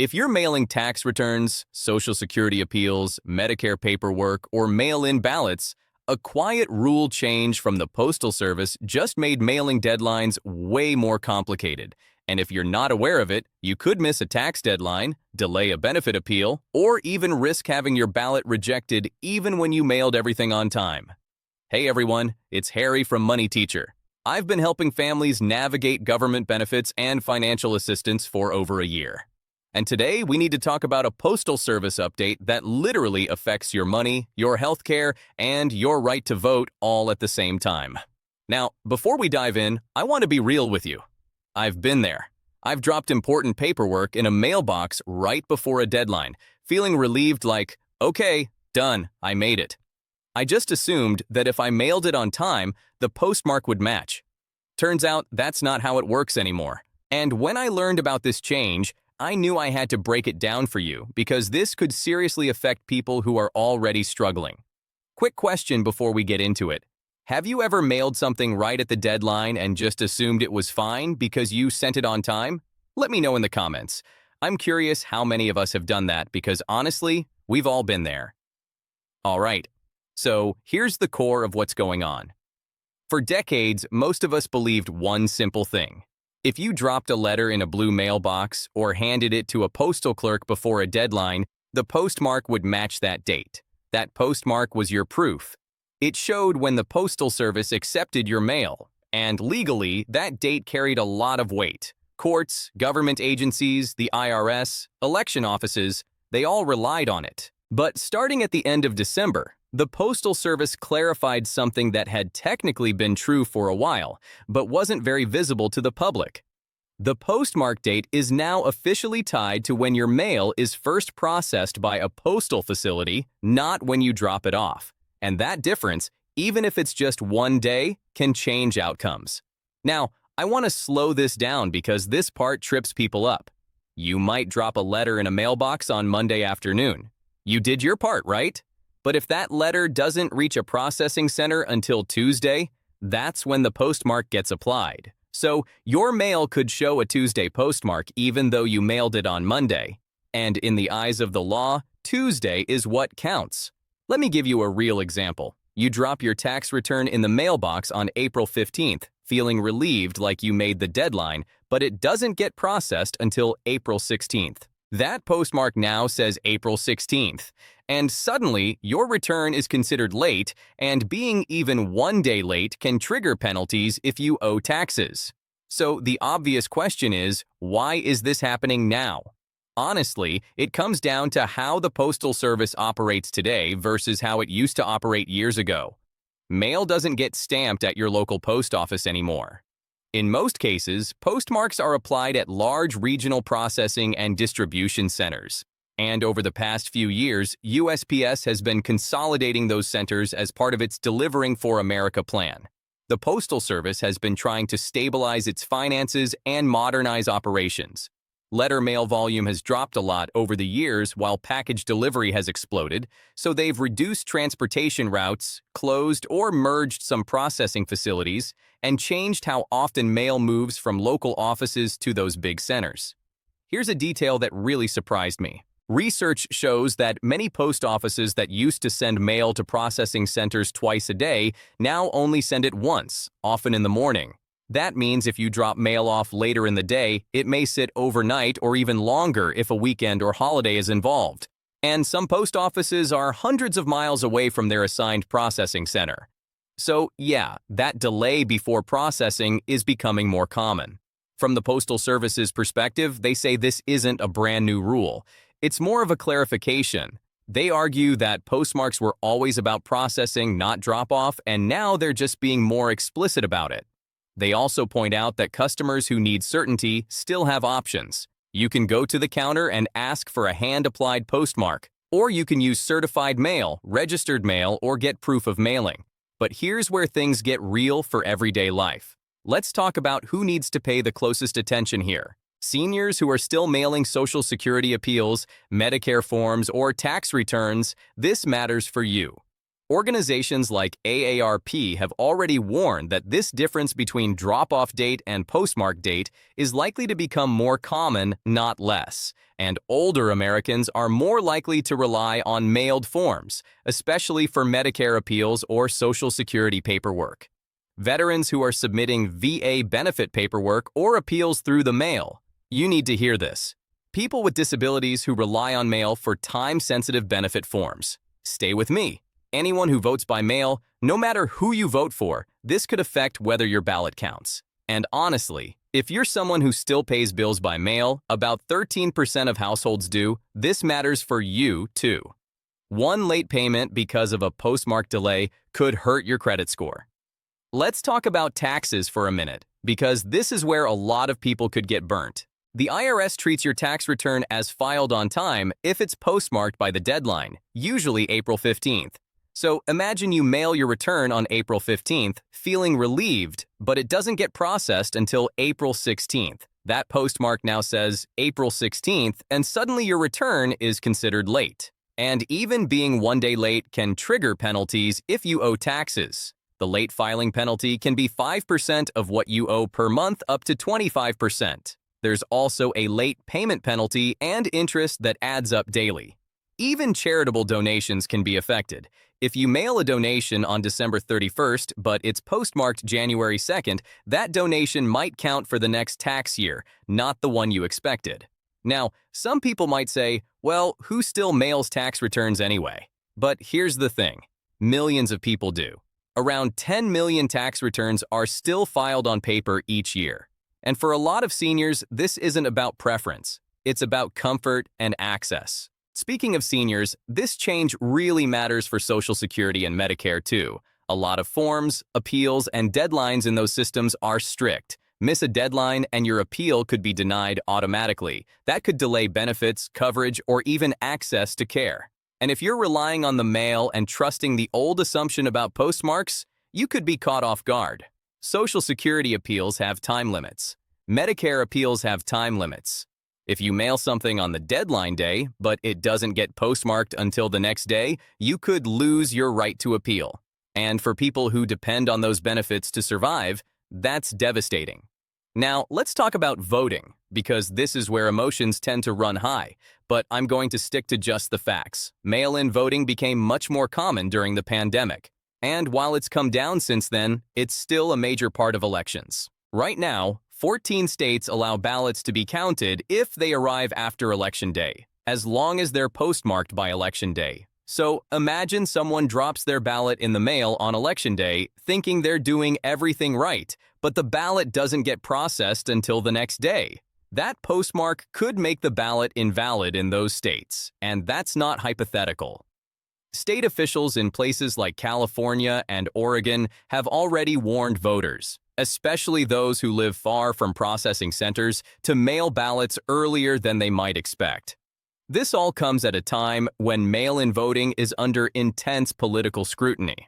If you're mailing tax returns, Social Security appeals, Medicare paperwork, or mail-in ballots, a quiet rule change from the Postal Service just made mailing deadlines way more complicated. And if you're not aware of it, you could miss a tax deadline, delay a benefit appeal, or even risk having your ballot rejected even when you mailed everything on time. Hey everyone, it's Harry from Money Teacher. I've been helping families navigate government benefits and financial assistance for over a year. And today, we need to talk about a Postal Service update that literally affects your money, your health care, and your right to vote all at the same time. Now, before we dive in, I want to be real with you. I've been there. I've dropped important paperwork in a mailbox right before a deadline, feeling relieved like, okay, done, I made it. I just assumed that if I mailed it on time, the postmark would match. Turns out that's not how it works anymore. And when I learned about this change, I knew I had to break it down for you because this could seriously affect people who are already struggling. Quick question before we get into it. Have you ever mailed something right at the deadline and just assumed it was fine because you sent it on time? Let me know in the comments. I'm curious how many of us have done that because honestly, we've all been there. All right, so here's the core of what's going on. For decades, most of us believed one simple thing. If you dropped a letter in a blue mailbox or handed it to a postal clerk before a deadline, the postmark would match that date. That postmark was your proof. It showed when the Postal Service accepted your mail, and legally, that date carried a lot of weight. Courts, government agencies, the IRS, election offices, they all relied on it. But starting at the end of December, the Postal Service clarified something that had technically been true for a while, but wasn't very visible to the public. The postmark date is now officially tied to when your mail is first processed by a postal facility, not when you drop it off. And that difference, even if it's just one day, can change outcomes. Now, I want to slow this down because this part trips people up. You might drop a letter in a mailbox on Monday afternoon. You did your part, right? But if that letter doesn't reach a processing center until Tuesday, that's when the postmark gets applied. So your mail could show a Tuesday postmark even though you mailed it on Monday. And in the eyes of the law, Tuesday is what counts. Let me give you a real example. You drop your tax return in the mailbox on April 15th, feeling relieved like you made the deadline, but it doesn't get processed until April 16th. That postmark now says April 16th, and suddenly your return is considered late, and being even one day late can trigger penalties if you owe taxes. So the obvious question is, why is this happening now? Honestly, it comes down to how the Postal Service operates today versus how it used to operate years ago. Mail doesn't get stamped at your local post office anymore. In most cases, postmarks are applied at large regional processing and distribution centers. And over the past few years, USPS has been consolidating those centers as part of its Delivering for America plan. The Postal Service has been trying to stabilize its finances and modernize operations. Letter mail volume has dropped a lot over the years while package delivery has exploded, so they've reduced transportation routes, closed or merged some processing facilities, and changed how often mail moves from local offices to those big centers. Here's a detail that really surprised me. Research shows that many post offices that used to send mail to processing centers twice a day now only send it once, often in the morning. That means if you drop mail off later in the day, it may sit overnight or even longer if a weekend or holiday is involved. And some post offices are hundreds of miles away from their assigned processing center. So yeah, that delay before processing is becoming more common. From the Postal Service's perspective, they say this isn't a brand new rule. It's more of a clarification. They argue that postmarks were always about processing, not drop-off, and now they're just being more explicit about it. They also point out that customers who need certainty still have options. You can go to the counter and ask for a hand-applied postmark, or you can use certified mail, registered mail, or get proof of mailing. But here's where things get real for everyday life. Let's talk about who needs to pay the closest attention here. Seniors who are still mailing Social Security appeals, Medicare forms, or tax returns, this matters for you. Organizations like AARP have already warned that this difference between drop-off date and postmark date is likely to become more common, not less, and older Americans are more likely to rely on mailed forms, especially for Medicare appeals or Social Security paperwork. Veterans who are submitting VA benefit paperwork or appeals through the mail. You need to hear this. People with disabilities who rely on mail for time-sensitive benefit forms. Stay with me. Anyone who votes by mail, no matter who you vote for, this could affect whether your ballot counts. And honestly, if you're someone who still pays bills by mail, about 13% of households do, this matters for you too. One late payment because of a postmark delay could hurt your credit score. Let's talk about taxes for a minute, because this is where a lot of people could get burnt. The IRS treats your tax return as filed on time if it's postmarked by the deadline, usually April 15th. So imagine you mail your return on April 15th, feeling relieved, but it doesn't get processed until April 16th. That postmark now says April 16th, and suddenly your return is considered late. And even being one day late can trigger penalties if you owe taxes. The late filing penalty can be 5% of what you owe per month up to 25%. There's also a late payment penalty and interest that adds up daily. Even charitable donations can be affected. If you mail a donation on December 31st, but it's postmarked January 2nd, that donation might count for the next tax year, not the one you expected. Now, some people might say, well, who still mails tax returns anyway? But here's the thing. Millions of people do. Around 10 million tax returns are still filed on paper each year. And for a lot of seniors, this isn't about preference. It's about comfort and access. Speaking of seniors, this change really matters for Social Security and Medicare too. A lot of forms, appeals, and deadlines in those systems are strict. Miss a deadline and your appeal could be denied automatically. That could delay benefits, coverage, or even access to care. And if you're relying on the mail and trusting the old assumption about postmarks, you could be caught off guard. Social Security appeals have time limits. Medicare appeals have time limits. If you mail something on the deadline day, but it doesn't get postmarked until the next day, you could lose your right to appeal. And for people who depend on those benefits to survive, that's devastating. Now, let's talk about voting, because this is where emotions tend to run high, but I'm going to stick to just the facts. Mail-in voting became much more common during the pandemic. And while it's come down since then, it's still a major part of elections. Right now, 14 states allow ballots to be counted if they arrive after Election Day, as long as they're postmarked by Election Day. So imagine someone drops their ballot in the mail on Election Day, thinking they're doing everything right, but the ballot doesn't get processed until the next day. That postmark could make the ballot invalid in those states, and that's not hypothetical. State officials in places like California and Oregon have already warned voters, especially those who live far from processing centers, to mail ballots earlier than they might expect. This all comes at a time when mail-in voting is under intense political scrutiny.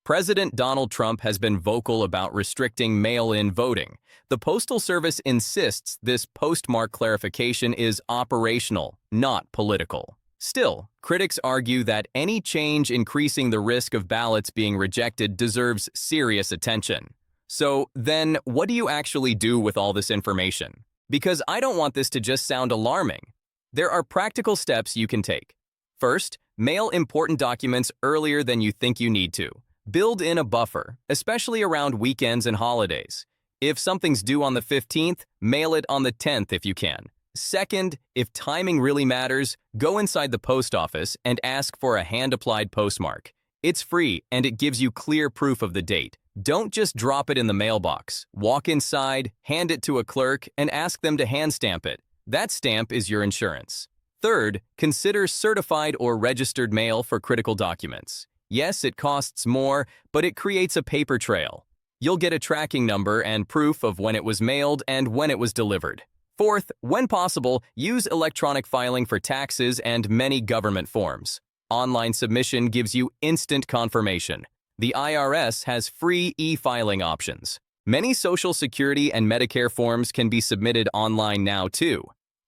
President Donald Trump has been vocal about restricting mail-in voting. The Postal Service insists this postmark clarification is operational, not political. Still, critics argue that any change increasing the risk of ballots being rejected deserves serious attention. So then, what do you actually do with all this information? Because I don't want this to just sound alarming. There are practical steps you can take. First, mail important documents earlier than you think you need to. Build in a buffer, especially around weekends and holidays. If something's due on the 15th, mail it on the 10th if you can. Second, if timing really matters, go inside the post office and ask for a hand-applied postmark. It's free and it gives you clear proof of the date. Don't just drop it in the mailbox. Walk inside, hand it to a clerk, and ask them to hand stamp it. That stamp is your insurance. Third, consider certified or registered mail for critical documents. Yes, it costs more, but it creates a paper trail. You'll get a tracking number and proof of when it was mailed and when it was delivered. Fourth, when possible, use electronic filing for taxes and many government forms. Online submission gives you instant confirmation. The IRS has free e-filing options. Many Social Security and Medicare forms can be submitted online now too.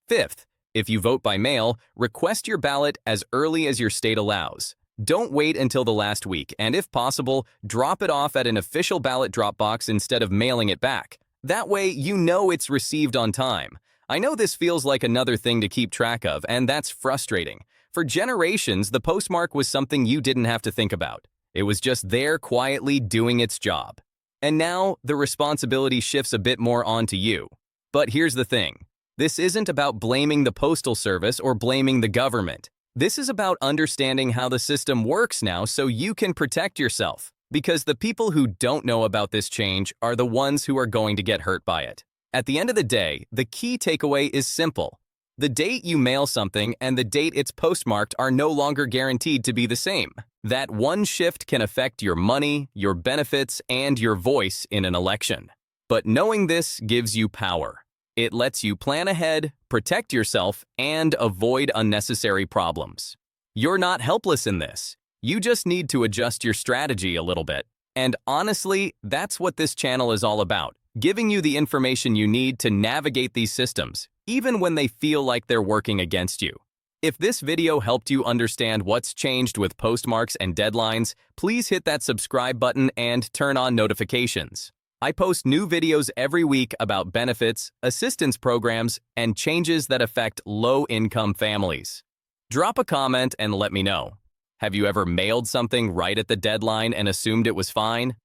Fifth, if you vote by mail, request your ballot as early as your state allows. Don't wait until the last week, and if possible, drop it off at an official ballot drop box instead of mailing it back. That way, you know it's received on time. I know this feels like another thing to keep track of, and that's frustrating. For generations, the postmark was something you didn't have to think about. It was just there quietly doing its job. And now, the responsibility shifts a bit more onto you. But here's the thing. This isn't about blaming the Postal Service or blaming the government. This is about understanding how the system works now so you can protect yourself. Because the people who don't know about this change are the ones who are going to get hurt by it. At the end of the day, the key takeaway is simple. The date you mail something and the date it's postmarked are no longer guaranteed to be the same. That one shift can affect your money, your benefits, and your voice in an election. But knowing this gives you power. It lets you plan ahead, protect yourself, and avoid unnecessary problems. You're not helpless in this. You just need to adjust your strategy a little bit. And honestly, that's what this channel is all about, giving you the information you need to navigate these systems, even when they feel like they're working against you. If this video helped you understand what's changed with postmarks and deadlines, please hit that subscribe button and turn on notifications. I post new videos every week about benefits, assistance programs, and changes that affect low-income families. Drop a comment and let me know. Have you ever mailed something right at the deadline and assumed it was fine?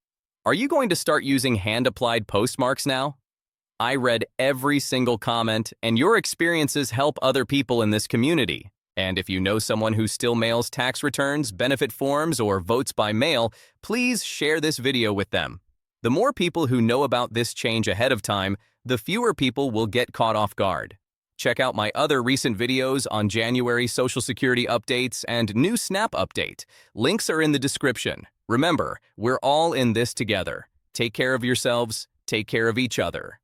Are you going to start using hand-applied postmarks now? I read every single comment, and your experiences help other people in this community. And if you know someone who still mails tax returns, benefit forms, or votes by mail, please share this video with them. The more people who know about this change ahead of time, the fewer people will get caught off guard. Check out my other recent videos on January Social Security updates and new SNAP update. Links are in the description. Remember, we're all in this together. Take care of yourselves, take care of each other.